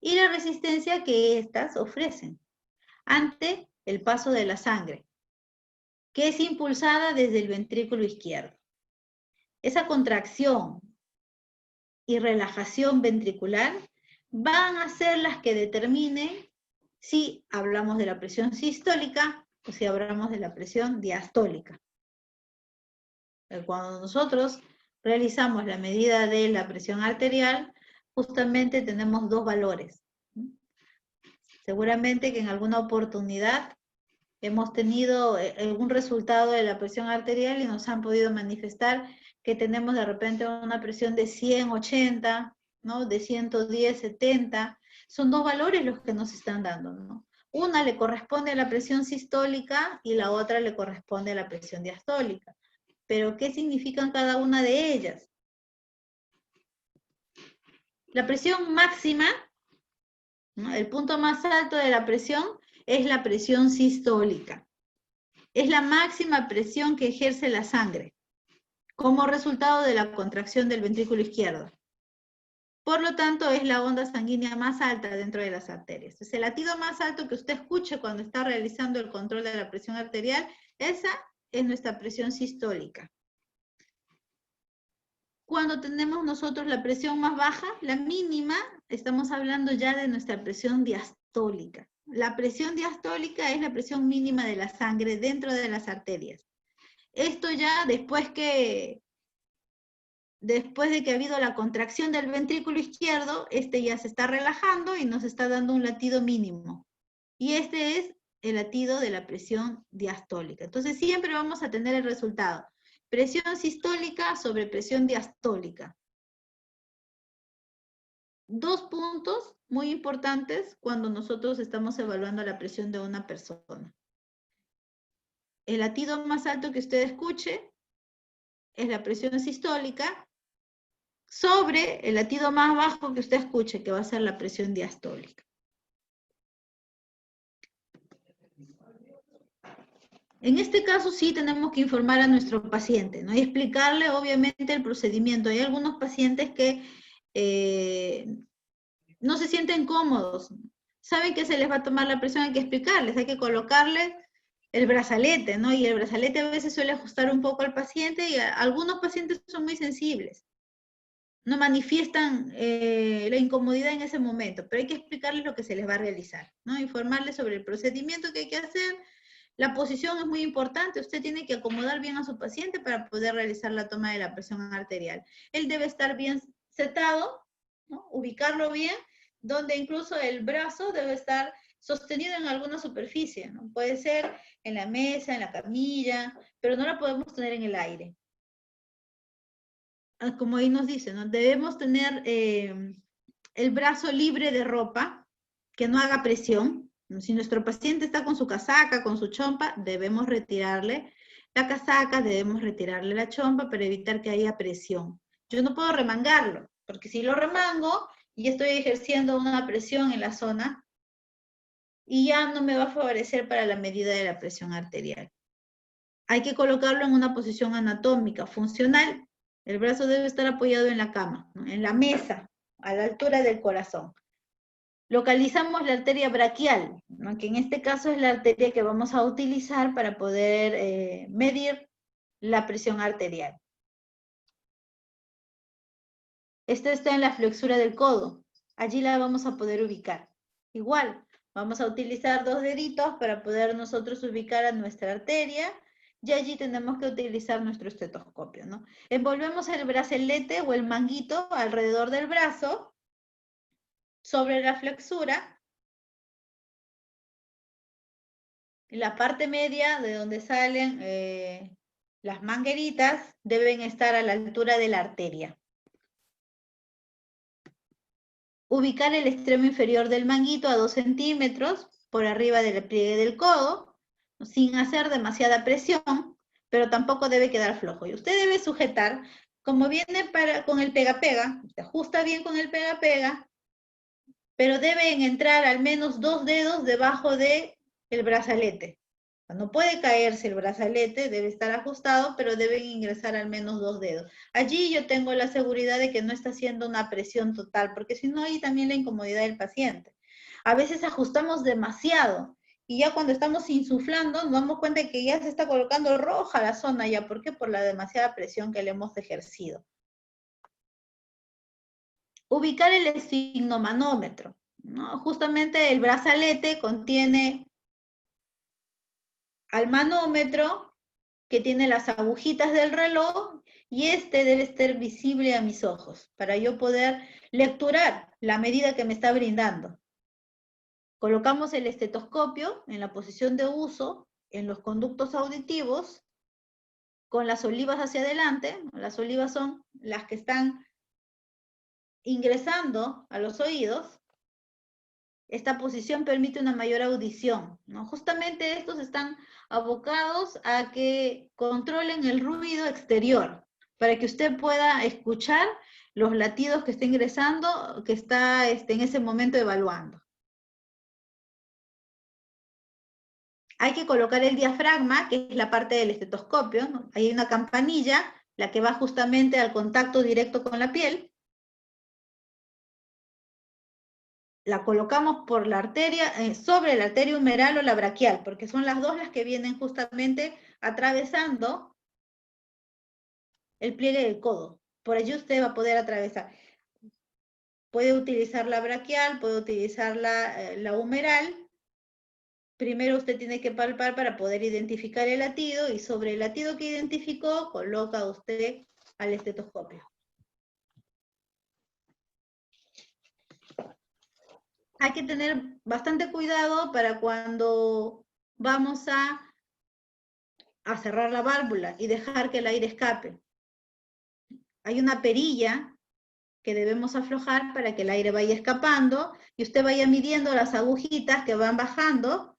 y la resistencia que éstas ofrecen ante el paso de la sangre, que es impulsada desde el ventrículo izquierdo. Esa contracción y relajación ventricular van a ser las que determinen si hablamos de la presión sistólica o si hablamos de la presión diastólica. Cuando nosotros realizamos la medida de la presión arterial, justamente tenemos dos valores. Seguramente que en alguna oportunidad hemos tenido algún resultado de la presión arterial y nos han podido manifestar que tenemos de repente una presión de 100/80, ¿no? De 110/70. Son dos valores los que nos están dando, ¿no? Una le corresponde a la presión sistólica y la otra le corresponde a la presión diastólica. Pero, ¿qué significan cada una de ellas? La presión máxima, ¿no? El punto más alto de la presión es la presión sistólica. Es la máxima presión que ejerce la sangre como resultado de la contracción del ventrículo izquierdo. Por lo tanto, es la onda sanguínea más alta dentro de las arterias. Es el latido más alto que usted escuche cuando está realizando el control de la presión arterial. Esa es nuestra presión sistólica. Cuando tenemos nosotros la presión más baja, la mínima, estamos hablando ya de nuestra presión diastólica. La presión diastólica es la presión mínima de la sangre dentro de las arterias. Esto ya después de que ha habido la contracción del ventrículo izquierdo, este ya se está relajando y nos está dando un latido mínimo. Y este es el latido de la presión diastólica. Entonces siempre vamos a tener el resultado. Presión sistólica sobre presión diastólica. Dos puntos muy importantes cuando nosotros estamos evaluando la presión de una persona. El latido más alto que usted escuche es la presión sistólica sobre el latido más bajo que usted escuche, que va a ser la presión diastólica. En este caso sí tenemos que informar a nuestro paciente, ¿no? Y explicarle obviamente el procedimiento. Hay algunos pacientes que no se sienten cómodos, saben que se les va a tomar la presión, hay que explicarles, hay que colocarle el brazalete, ¿no? Y el brazalete a veces suele ajustar un poco al paciente y algunos pacientes son muy sensibles, no manifiestan la incomodidad en ese momento, pero hay que explicarles lo que se les va a realizar, ¿no? Informarles sobre el procedimiento que hay que hacer. La posición es muy importante, usted tiene que acomodar bien a su paciente para poder realizar la toma de la presión arterial. Él debe estar bien setado, ¿no? Ubicarlo bien, donde incluso el brazo debe estar sostenido en alguna superficie, ¿no? Puede ser en la mesa, en la camilla, pero no la podemos tener en el aire. Como ahí nos dice, ¿no? Debemos tener el brazo libre de ropa, que no haga presión. Si nuestro paciente está con su casaca, con su chompa, debemos retirarle la casaca, debemos retirarle la chompa para evitar que haya presión. Yo no puedo remangarlo, porque si lo remango y estoy ejerciendo una presión en la zona, y ya no me va a favorecer para la medida de la presión arterial. Hay que colocarlo en una posición anatómica, funcional. El brazo debe estar apoyado en la cama, ¿no? En la mesa, a la altura del corazón. Localizamos la arteria braquial, ¿no? Que en este caso es la arteria que vamos a utilizar para poder medir la presión arterial. Esta está en la flexura del codo. Allí la vamos a poder ubicar. Igual, vamos a utilizar dos deditos para poder nosotros ubicar a nuestra arteria y allí tenemos que utilizar nuestro estetoscopio, ¿no? Envolvemos el brazalete o el manguito alrededor del brazo sobre la flexura. En la parte media de donde salen las mangueritas deben estar a la altura de la arteria. Ubicar el extremo inferior del manguito a 2 centímetros por arriba del pliegue del codo, sin hacer demasiada presión, pero tampoco debe quedar flojo. Y usted debe sujetar, como viene con el pega-pega, se ajusta bien con el pega-pega, pero deben entrar al menos 2 dedos debajo del brazalete. sea, no puede caerse el brazalete, debe estar ajustado, pero deben ingresar al menos 2 dedos. Allí yo tengo la seguridad de que no está haciendo una presión total, porque si no hay también la incomodidad del paciente. A veces ajustamos demasiado y ya cuando estamos insuflando nos damos cuenta de que ya se está colocando roja la zona ya. ¿Por qué? Por la demasiada presión que le hemos ejercido. Ubicar el esfigmomanómetro, ¿no? Justamente el brazalete contiene al manómetro que tiene las agujitas del reloj y este debe estar visible a mis ojos para yo poder lecturar la medida que me está brindando. Colocamos el estetoscopio en la posición de uso en los conductos auditivos con las olivas hacia adelante. Las olivas son las que están ingresando a los oídos. Esta posición permite una mayor audición, ¿no? Justamente estos están abocados a que controlen el ruido exterior, para que usted pueda escuchar los latidos que está ingresando, que está en ese momento evaluando. Hay que colocar el diafragma, que es la parte del estetoscopio, ¿no? Hay una campanilla, la que va justamente al contacto directo con la piel. La colocamos por la arteria, sobre la arteria humeral o la braquial, porque son las dos las que vienen justamente atravesando el pliegue del codo. Por allí usted va a poder atravesar. Puede utilizar la braquial, puede utilizar la humeral. Primero usted tiene que palpar para poder identificar el latido y sobre el latido que identificó, coloca usted al estetoscopio. Hay que tener bastante cuidado para cuando vamos a cerrar la válvula y dejar que el aire escape. Hay una perilla que debemos aflojar para que el aire vaya escapando y usted vaya midiendo las agujitas que van bajando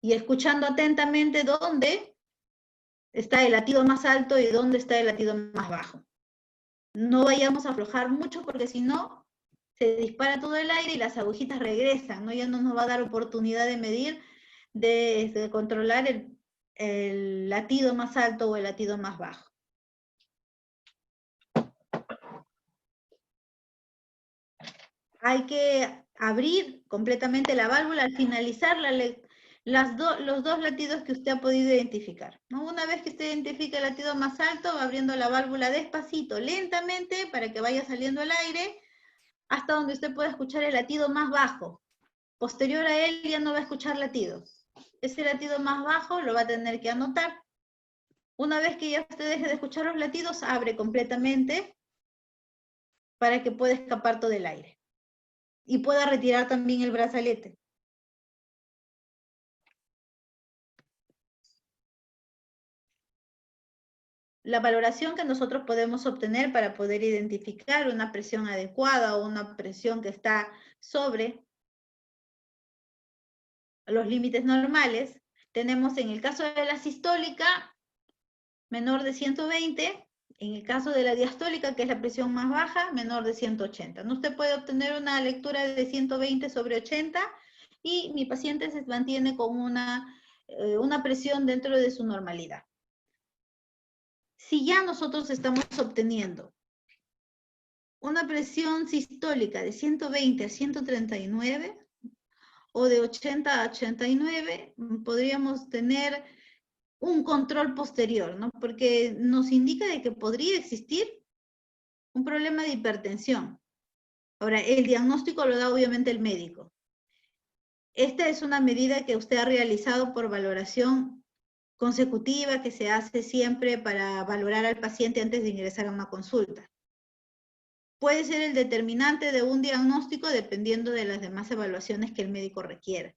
y escuchando atentamente dónde está el latido más alto y dónde está el latido más bajo. No vayamos a aflojar mucho porque si no, se dispara todo el aire y las agujitas regresan, ¿no? Ya no nos va a dar oportunidad de medir, de controlar el latido más alto o el latido más bajo. Hay que abrir completamente la válvula al finalizar los dos latidos que usted ha podido identificar, ¿no? Una vez que usted identifica el latido más alto, va abriendo la válvula despacito, lentamente, para que vaya saliendo el aire, hasta donde usted pueda escuchar el latido más bajo. Posterior a él ya no va a escuchar latidos. Ese latido más bajo lo va a tener que anotar. Una vez que ya usted deje de escuchar los latidos, abre completamente para que pueda escapar todo el aire. Y pueda retirar también el brazalete. La valoración que nosotros podemos obtener para poder identificar una presión adecuada o una presión que está sobre los límites normales, tenemos en el caso de la sistólica menor de 120, en el caso de la diastólica, que es la presión más baja, menor de 180. ¿No? Usted puede obtener una lectura de 120 sobre 80 y mi paciente se mantiene con una presión dentro de su normalidad. Si ya nosotros estamos obteniendo una presión sistólica de 120 a 139 o de 80 a 89, podríamos tener un control posterior, ¿no? Porque nos indica de que podría existir un problema de hipertensión. Ahora, el diagnóstico lo da obviamente el médico. Esta es una medida que usted ha realizado por valoración consecutiva que se hace siempre para valorar al paciente antes de ingresar a una consulta. Puede ser el determinante de un diagnóstico dependiendo de las demás evaluaciones que el médico requiera.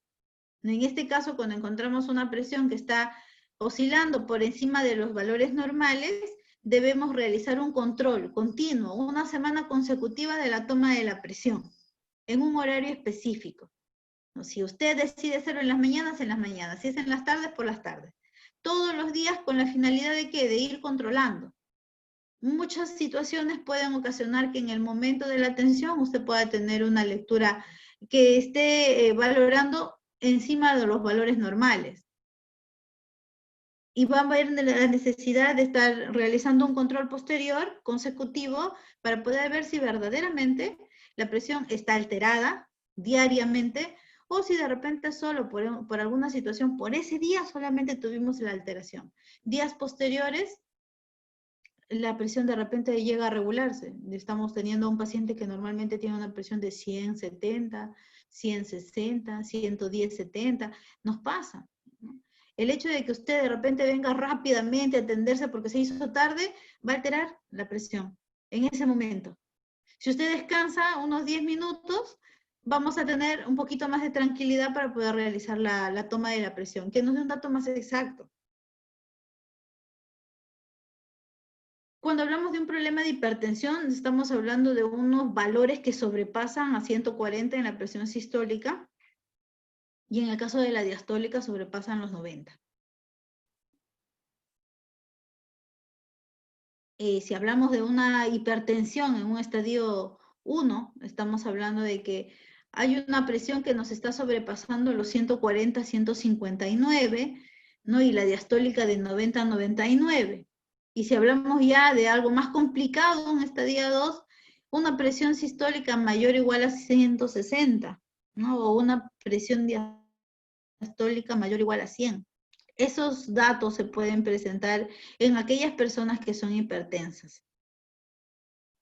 En este caso, cuando encontramos una presión que está oscilando por encima de los valores normales, debemos realizar un control continuo, una semana consecutiva de la toma de la presión, en un horario específico. Si usted decide hacerlo en las mañanas, si es en las tardes, por las tardes. Todos los días con la finalidad de ¿qué? De ir controlando. Muchas situaciones pueden ocasionar que en el momento de la atención usted pueda tener una lectura que esté valorando encima de los valores normales. y va a haber la necesidad de estar realizando un control posterior consecutivo para poder ver si verdaderamente la presión está alterada diariamente o si de repente solo por alguna situación, por ese día solamente tuvimos la alteración. Días posteriores, la presión de repente llega a regularse. Estamos teniendo a un paciente que normalmente tiene una presión de 100/70, 100/60, 110/70, nos pasa, ¿no? El hecho de que usted de repente venga rápidamente a atenderse porque se hizo tarde, va a alterar la presión en ese momento. Si usted descansa unos 10 minutos, vamos a tener un poquito más de tranquilidad para poder realizar la toma de la presión, que nos dé un dato más exacto. Cuando hablamos de un problema de hipertensión, estamos hablando de unos valores que sobrepasan a 140 en la presión sistólica y en el caso de la diastólica sobrepasan los 90. Si hablamos de una hipertensión en un estadio 1, estamos hablando de que hay una presión que nos está sobrepasando los 140, 159, ¿no? Y la diastólica de 90 a 99. Y si hablamos ya de algo más complicado, un estadio 2, una presión sistólica mayor o igual a 160, ¿no? O una presión diastólica mayor o igual a 100. Esos datos se pueden presentar en aquellas personas que son hipertensas,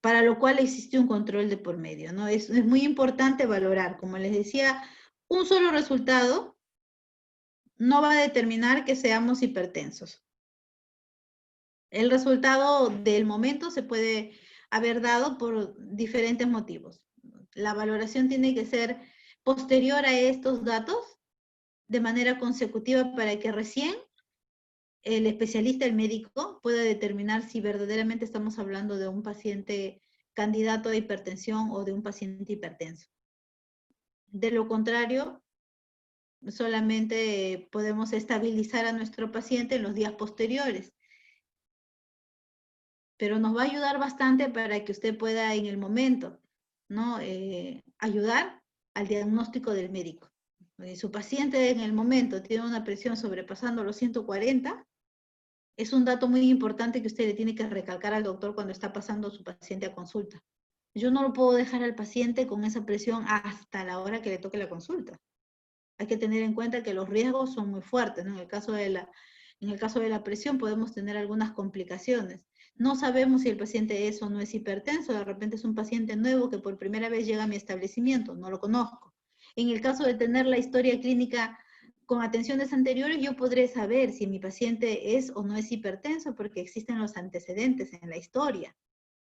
para lo cual existe un control de por medio, ¿no? Es muy importante valorar, como les decía, un solo resultado no va a determinar que seamos hipertensos. El resultado del momento se puede haber dado por diferentes motivos. La valoración tiene que ser posterior a estos datos de manera consecutiva para que recién el especialista, el médico, pueda determinar si verdaderamente estamos hablando de un paciente candidato a hipertensión o de un paciente hipertenso. De lo contrario, solamente podemos estabilizar a nuestro paciente en los días posteriores. Pero nos va a ayudar bastante para que usted pueda en el momento, ¿no? Ayudar al diagnóstico del médico. Si su paciente en el momento tiene una presión sobrepasando los 140, es un dato muy importante que usted le tiene que recalcar al doctor cuando está pasando a su paciente a consulta. Yo no lo puedo dejar al paciente con esa presión hasta la hora que le toque la consulta. Hay que tener en cuenta que los riesgos son muy fuertes, ¿no? En el caso de la presión podemos tener algunas complicaciones. No sabemos si el paciente es o no es hipertenso, de repente es un paciente nuevo que por primera vez llega a mi establecimiento, no lo conozco. En el caso de tener la historia clínica con atenciones anteriores, yo podré saber si mi paciente es o no es hipertenso porque existen los antecedentes en la historia,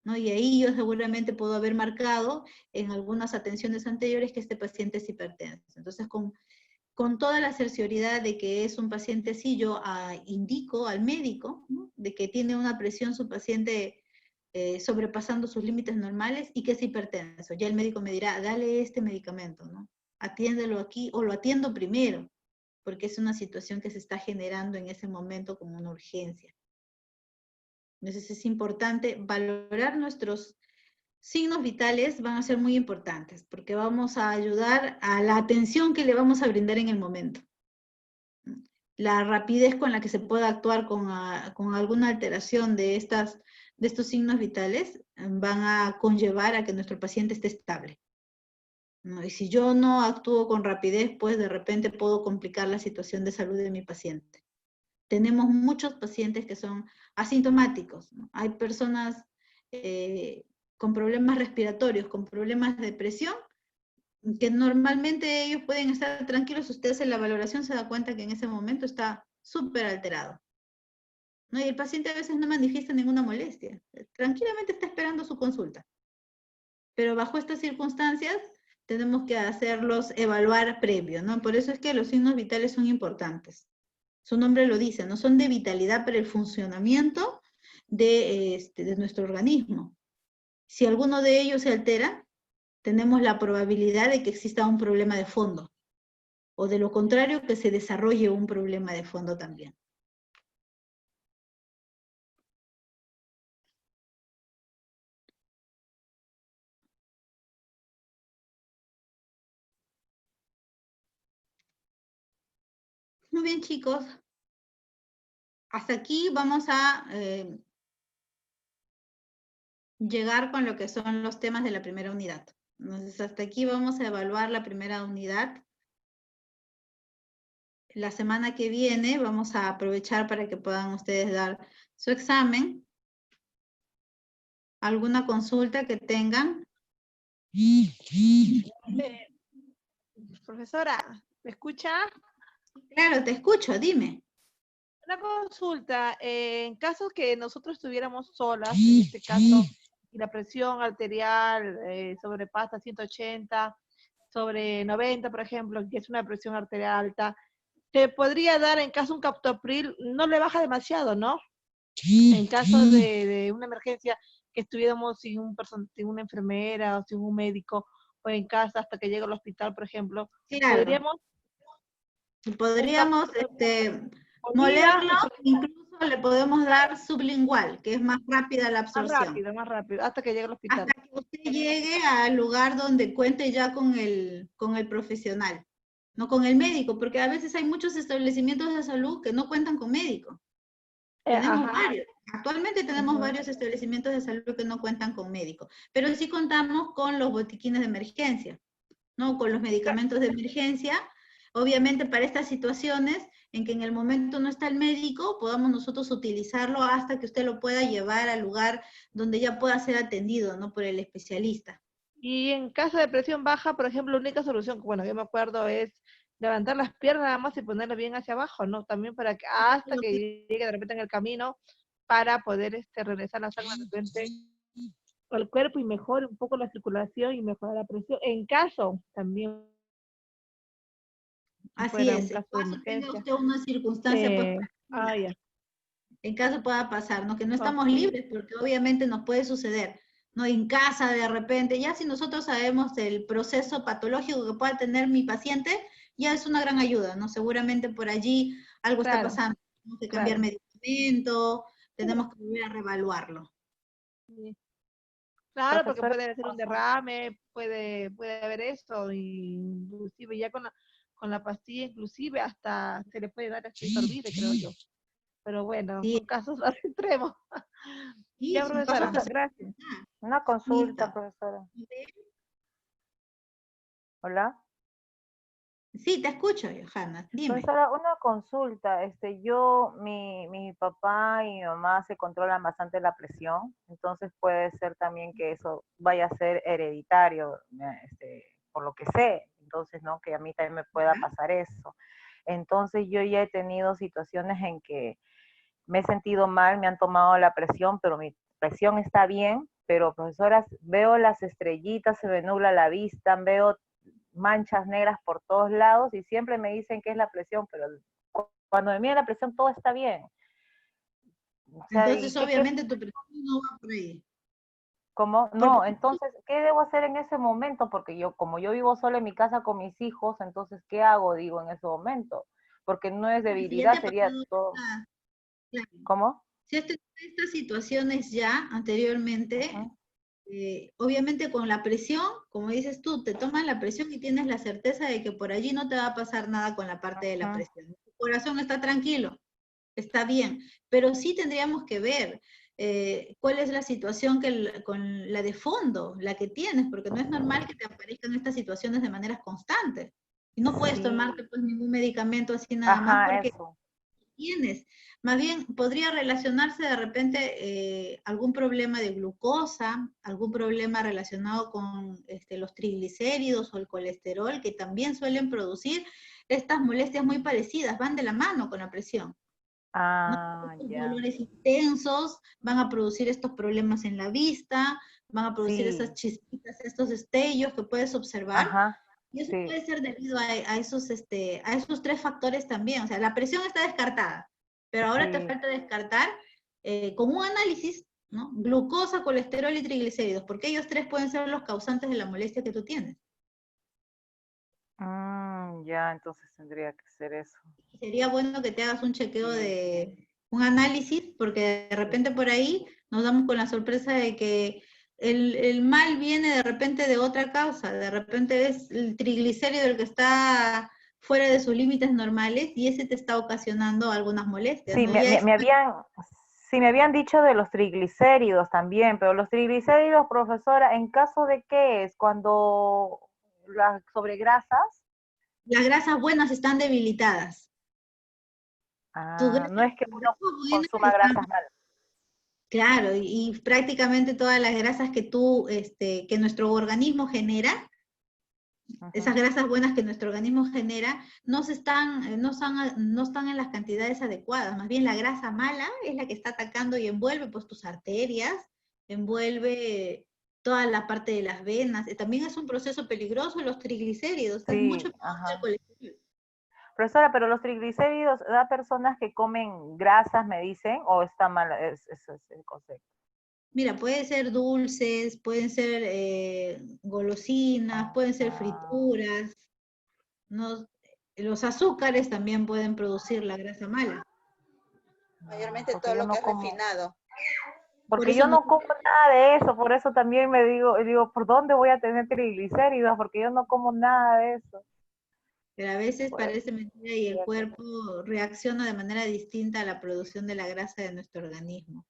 ¿no? Y ahí yo seguramente puedo haber marcado en algunas atenciones anteriores que este paciente es hipertenso. Entonces, con toda la cercioridad de que es un paciente así, yo indico al médico, ¿no? De que tiene una presión su paciente sobrepasando sus límites normales y que es hipertenso. Ya el médico me dirá, dale este medicamento, ¿no? Atiéndelo aquí o lo atiendo primero, porque es una situación que se está generando en ese momento como una urgencia. Entonces es importante valorar nuestros signos vitales, van a ser muy importantes, porque vamos a ayudar a la atención que le vamos a brindar en el momento. La rapidez con la que se pueda actuar con alguna alteración de estos signos vitales van a conllevar a que nuestro paciente esté estable, ¿no? Y si yo no actúo con rapidez, pues de repente puedo complicar la situación de salud de mi paciente. Tenemos muchos pacientes que son asintomáticos, ¿no? Hay personas con problemas respiratorios, con problemas de presión, que normalmente ellos pueden estar tranquilos, usted hace la valoración, se da cuenta que en ese momento está súper alterado, ¿no? Y el paciente a veces no manifiesta ninguna molestia, tranquilamente está esperando su consulta. Pero bajo estas circunstancias tenemos que hacerlos evaluar previo, ¿no? Por eso es que los signos vitales son importantes. Su nombre lo dice, no son de vitalidad para el funcionamiento de nuestro organismo. Si alguno de ellos se altera, tenemos la probabilidad de que exista un problema de fondo, o de lo contrario, que se desarrolle un problema de fondo también. Muy bien, chicos. hasta aquí vamos a llegar con lo que son los temas de la primera unidad. Entonces, hasta aquí vamos a evaluar la primera unidad. La semana que viene vamos a aprovechar para que puedan ustedes dar su examen. ¿Alguna consulta que tengan? Profesora, ¿me escucha? Claro, te escucho, dime. Una consulta, en caso que nosotros estuviéramos solas, en este caso, y la presión arterial sobrepasa 180, sobre 90, por ejemplo, que es una presión arterial alta, se podría dar en caso un captopril, no le baja demasiado, ¿no? En caso de una emergencia que estuviéramos sin una enfermera o sin un médico, o en casa hasta que llegue al hospital, por ejemplo, Claro. Podríamos molerlo, incluso le podemos dar sublingual, que es más rápida la absorción. Más rápido, hasta que llegue al hospital. Hasta que usted llegue al lugar donde cuente ya con el profesional, no con el médico, porque a veces hay muchos establecimientos de salud que no cuentan con médico. Tenemos varios. Actualmente tenemos varios establecimientos de salud que no cuentan con médico, pero sí contamos con los botiquines de emergencia, ¿no? Con los medicamentos de emergencia. Obviamente para estas situaciones en que en el momento no está el médico, podamos nosotros utilizarlo hasta que usted lo pueda llevar al lugar donde ya pueda ser atendido, ¿no? Por el especialista. Y en caso de presión baja, por ejemplo, la única solución, bueno, yo me acuerdo, es levantar las piernas nada más y ponerlas bien hacia abajo, ¿no? También para que hasta que llegue de repente en el camino para poder regresar la sangre de repente al cuerpo y mejore un poco la circulación y mejorar la presión. En caso también Así es, un caso de emergencia. tenga usted una circunstancia, pues, ya. En caso pueda pasar, ¿no? Que no estamos libres, porque obviamente nos puede suceder, ¿no? En casa de repente, ya si nosotros sabemos el proceso patológico que pueda tener mi paciente, ya es una gran ayuda, ¿no? Seguramente por allí algo está pasando, tenemos que cambiar medicamento, tenemos que volver a reevaluarlo. Sí. Claro, porque puede ser un derrame, puede haber esto, inclusive ya con la pastilla, inclusive hasta se le puede dar hasta sorbite, creo yo. Pero bueno, son casos más extremos. Sí, Ya, profesora, gracias. Una consulta, profesora. Hola. Sí, te escucho, Johanna, dime. Profesora, una consulta. Mi papá y mi mamá se controlan bastante la presión, entonces puede ser también que eso vaya a ser hereditario, por lo que sé. Entonces, ¿no? Que a mí también me pueda pasar eso. Entonces, yo ya he tenido situaciones en que me he sentido mal, me han tomado la presión, pero mi presión está bien, pero profesora, veo las estrellitas, se me nubla la vista, veo manchas negras por todos lados y siempre me dicen que es la presión, pero cuando me mide la presión todo está bien. O sea, entonces obviamente tu presión no va por ahí. ¿Cómo? No, entonces, ¿qué debo hacer en ese momento? Porque como yo vivo sola en mi casa con mis hijos, entonces, ¿qué hago, digo, en ese momento? Porque no es debilidad, sería todo. Claro. ¿Cómo? Si has tenido estas situaciones ya anteriormente, obviamente con la presión, como dices tú, te toman la presión y tienes la certeza de que por allí no te va a pasar nada con la parte de la presión. Tu corazón está tranquilo, está bien, pero sí tendríamos que ver cuál es la situación con la de fondo, la que tienes, porque no es normal que te aparezcan estas situaciones de maneras constantes. Y no puedes tomarte pues ningún medicamento así nada más porque tienes. Más bien, podría relacionarse de repente algún problema de glucosa, algún problema relacionado con los triglicéridos o el colesterol, que también suelen producir estas molestias muy parecidas, van de la mano con la presión. Estos dolores intensos van a producir estos problemas en la vista, van a producir esas chispitas, estos destellos que puedes observar. Y eso puede ser debido a esos 3 factores también. O sea, la presión está descartada, pero ahora te falta descartar con un análisis, ¿no? Glucosa, colesterol y triglicéridos, porque ellos 3 pueden ser los causantes de la molestia que tú tienes. Ya, entonces tendría que ser eso. Sería bueno que te hagas un chequeo un análisis, porque de repente por ahí nos damos con la sorpresa de que el mal viene de repente de otra causa, de repente es el triglicérido el que está fuera de sus límites normales y ese te está ocasionando algunas molestias, Sí, ¿no? Ya es, me habían dicho de los triglicéridos también, pero los triglicéridos, profesora, ¿en caso de qué es? Cuando las sobre grasas, las grasas buenas están debilitadas. no es que Tus uno grasas buenas consuma están. grasas malas. Claro, y prácticamente todas las grasas que que nuestro organismo genera, esas grasas buenas que nuestro organismo genera, no están en las cantidades adecuadas. Más bien la grasa mala es la que está atacando y envuelve pues tus arterias, envuelve toda la parte de las venas. También es un proceso peligroso los triglicéridos, es mucho Sí, peor que el colesterol. Profesora, pero los triglicéridos da personas que comen grasas, me dicen, o está mal, eso es el concepto. Mira, pueden ser dulces, pueden ser golosinas, pueden ser frituras, ¿no? Los azúcares también pueden producir la grasa mala. Mayormente Porque todo yo lo que no es como, refinado. Por porque eso yo no como nada de eso, por eso también me digo, ¿por dónde voy a tener triglicéridos? Porque yo no como nada de eso. pero a veces Por eso parece mentira y el quería cuerpo reacciona de manera distinta a la producción de la grasa de nuestro organismo.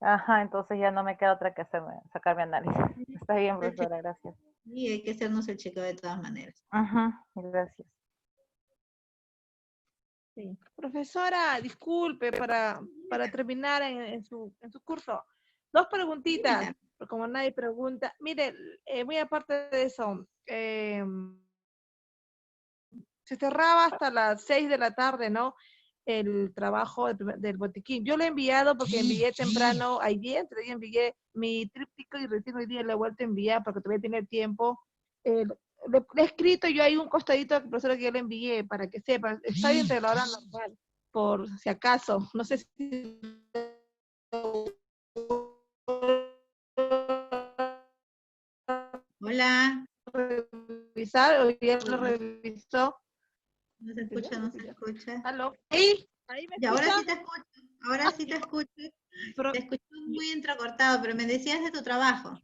Ajá, entonces ya no me queda otra que hacerme, sacarme análisis. Está bien, El che- profesora, gracias. Y hay que hacernos el chequeo de todas maneras. Ajá, gracias. Sí. Profesora, disculpe, para terminar en su curso. Dos preguntitas, Mira, porque como nadie pregunta. Mire, muy aparte de eso, se cerraba hasta las 6 de la tarde, ¿no? El trabajo del botiquín. Yo lo he enviado porque envié temprano ayer, entre día envié mi tríptico y recién hoy día lo he vuelto a enviar porque todavía tiene tiempo. Le he escrito yo ahí un costadito, profesora, que yo le envié para que sepa. Está bien de la hora normal, por si acaso. No sé si hola. revisar o ya lo Hola. revisó. No se escucha, no se escucha. ¿Aló? ¿Ahí me Y ahora escucha? sí te escucho, ahora sí te escucho. Pero Te escucho muy entrecortado, pero me decías de tu trabajo.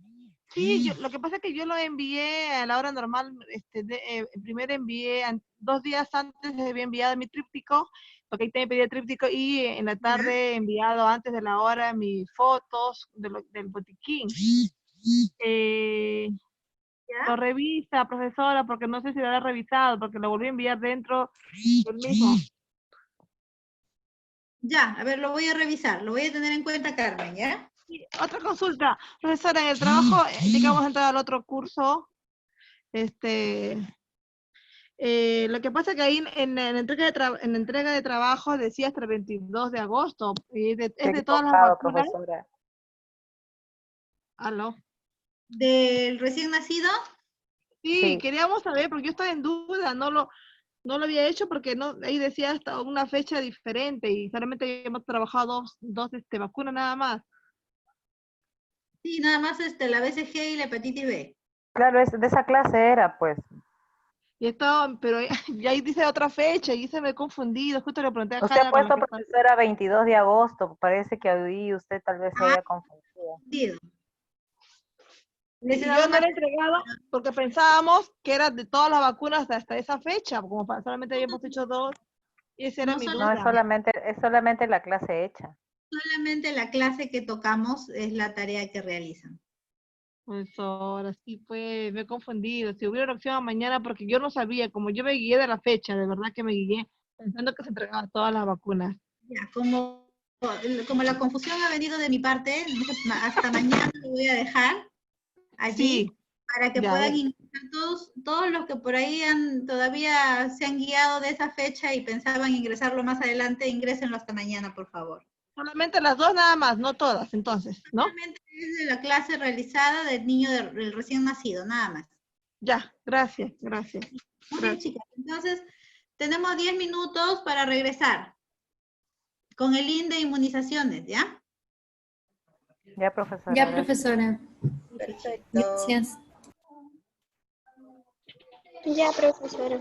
sí, lo que pasa es que yo lo envié a la hora normal, primero envié, 2 días antes había enviado mi tríptico, porque ahí te pedí el tríptico, y en la ¿Ya? tarde he enviado antes de la hora mis fotos del botiquín. Lo ¿Ya? revisa, profesora, porque no sé si lo habrá revisado, porque lo volví a enviar dentro del mismo. Ya, a ver, lo voy a revisar, lo voy a tener en cuenta, Carmen, ¿ya? Sí, otra consulta, profesora, en el trabajo, ya que vamos a entrar al otro curso, lo que pasa es que ahí en la entrega de trabajo decía hasta el 22 de agosto, y Se es ha de todas las equivocado, vacunas. profesora. ¿Aló? ¿Del recién nacido? Sí, Sí, queríamos saber, porque yo estaba en duda, no lo había hecho porque no, ahí decía hasta una fecha diferente, y solamente hemos trabajado dos vacunas nada más. Sí, nada más la BCG y la hepatitis B. claro, de esa clase era, pues. Y esto, pero ya ahí dice otra fecha, y se me he confundido, justo le pregunté a Usted ha Hanna con la puesto, que está. profesora, 22 de agosto. Parece que ahí usted tal vez se Ah, haya confundido. sentido. Les he Y dado yo no una lo he entregado porque pensábamos que era de todas las vacunas hasta esa fecha, como solamente habíamos hecho 2, y esa era no mi No, duda. es solamente la clase hecha. solamente la clase que tocamos es la tarea que realizan. Pues ahora sí, pues me he confundido. Si hubiera opción mañana, porque yo no sabía, como yo me guié de la fecha, de verdad que me guié, pensando que se entregaban todas las vacunas. Ya, como la confusión ha venido de mi parte, hasta mañana lo voy a dejar allí Sí, para que ya, puedan ingresar todos los que por ahí todavía se han guiado de esa fecha y pensaban ingresarlo más adelante, ingrésenlo hasta mañana, por favor. solamente las 2 nada más, no todas, entonces, ¿no? Solamente es de la clase realizada del niño del recién nacido, nada más. Ya, gracias, gracias. Muy bien, Gracias. chicas. Entonces, tenemos 10 minutos para regresar con el link de inmunizaciones, ¿ya? Ya, profesora, Ya, gracias. profesora. Perfecto. Gracias. Ya, profesora.